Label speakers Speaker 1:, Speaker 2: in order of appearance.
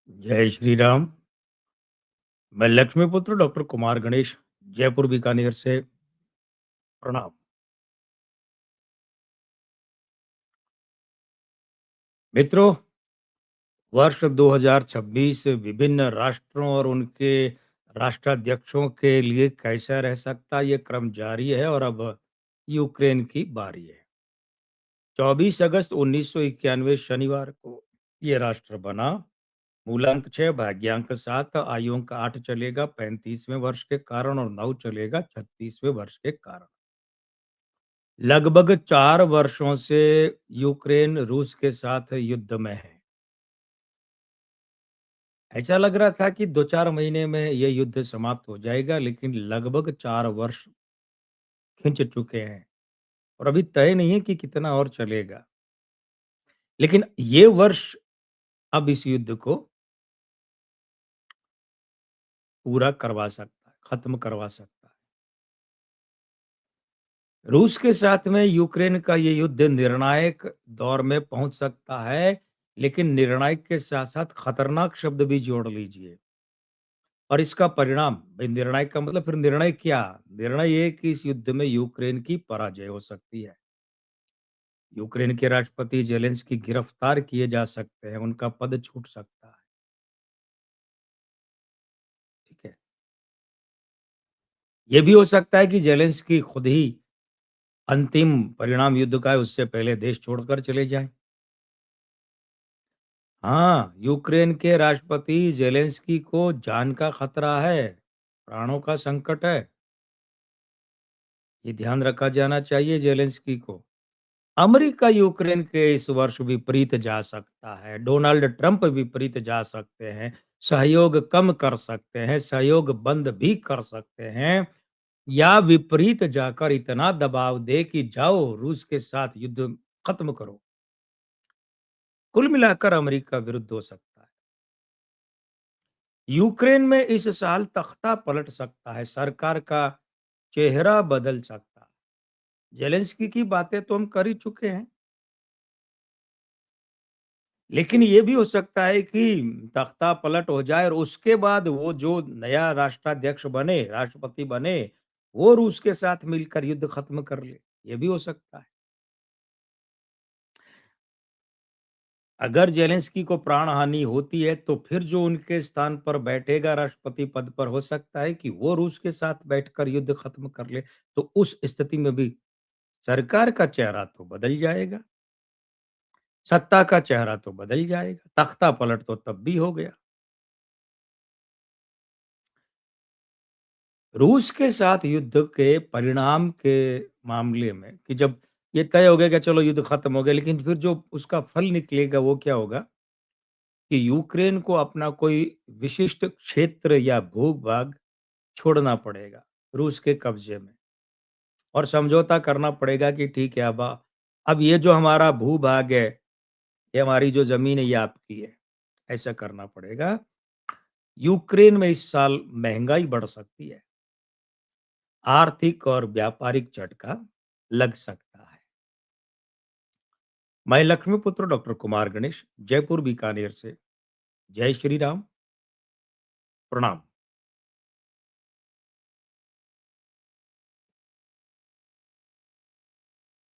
Speaker 1: जय श्री राम। मैं लक्ष्मीपुत्र डॉक्टर कुमार गणेश, जयपुर बीकानेर से प्रणाम। मित्रों, वर्ष 2026 विभिन्न राष्ट्रों और उनके राष्ट्राध्यक्षों के लिए कैसा रह सकता है, ये क्रम जारी है और अब यूक्रेन की बारी है। 24 अगस्त 1991 शनिवार को ये राष्ट्र बना। मूलांक 6, भाग्यांक 7, आयु अंक 8 चलेगा 35वें वर्ष के कारण और 9 चलेगा 36वें वर्ष के कारण। लगभग 4 वर्षों से यूक्रेन रूस के साथ युद्ध में है। ऐसा लग रहा था कि 2-4 महीने में ये युद्ध समाप्त हो जाएगा, लेकिन लगभग 4 वर्ष खिंच चुके हैं और अभी तय नहीं है कि कितना और चलेगा। लेकिन ये वर्ष अब इस युद्ध को पूरा करवा सकता है, खत्म करवा सकता है। रूस के साथ में यूक्रेन का ये युद्ध निर्णायक दौर में पहुंच सकता है, लेकिन निर्णायक के साथ-साथ खतरनाक शब्द भी जोड़ लीजिए। और इसका परिणाम, भाई निर्णायक का मतलब फिर निर्णय क्या? निर्णय ये कि इस युद्ध में यूक्रेन की पराजय हो सकती है। यूक्रेन के राष्ट्रपति ज़ेलेंस्की गिरफ्तार किए जा सकते हैं, उनका पद छूट सकता है। ठीक है? ये भी हो सकता है कि ज़ेलेंस्की खुद ही अंतिम परिणाम युद्ध का है, उससे पहले देश छोड़कर चले जाएँ। हाँ, यूक्रेन के राष्ट्रपति ज़ेलेंस्की को जान का खतरा है, प्राणों का संकट है। ये ध्यान रखा जाना चाहिए ज़ेलेंस्की को। अमेरिका यूक्रेन के इस वर्ष विपरीत जा सकता है, डोनाल्ड ट्रंप विपरीत जा सकते हैं, सहयोग कम कर सकते हैं, सहयोग बंद भी कर सकते हैं या विपरीत जाकर इतना दबाव दे कि जाओ रूस के साथ युद्ध खत्म करो। कुल मिलाकर अमेरिका विरुद्ध हो सकता है। यूक्रेन में इस साल तख्ता पलट सकता है, सरकार का चेहरा बदल सकता है। जेलेंस्की की बातें तो हम कर ही चुके हैं, लेकिन ये भी हो सकता है कि तख्ता पलट हो जाए और उसके बाद वो जो नया राष्ट्राध्यक्ष बने, राष्ट्रपति बने, वो रूस के साथ मिलकर युद्ध खत्म कर ले। ये भी हो सकता है। अगर जेलेंस्की को प्राण हानि होती है, तो फिर जो उनके स्थान पर बैठेगा राष्ट्रपति पद पर, हो सकता है कि वो रूस के साथ बैठकर युद्ध खत्म कर ले। तो उस स्थिति में भी सरकार का चेहरा तो बदल जाएगा, सत्ता का चेहरा तो बदल जाएगा, तख्ता पलट तो तब भी हो गया। रूस के साथ युद्ध के परिणाम के मामले में कि जब ये तय हो गया कि चलो युद्ध खत्म हो गया, लेकिन फिर जो उसका फल निकलेगा वो क्या होगा कि यूक्रेन को अपना कोई विशिष्ट क्षेत्र या भूभाग छोड़ना पड़ेगा रूस के कब्जे में और समझौता करना पड़ेगा कि ठीक है, अब ये जो हमारा भूभाग है, ये हमारी जो जमीन है, ये आपकी है। ऐसा करना पड़ेगा। यूक्रेन में इस साल महंगाई बढ़ सकती है, आर्थिक और व्यापारिक झटका लग सकता है। मैं लक्ष्मीपुत्र डॉक्टर कुमार गणेश, जयपुर बीकानेर से। जय श्री राम। प्रणाम।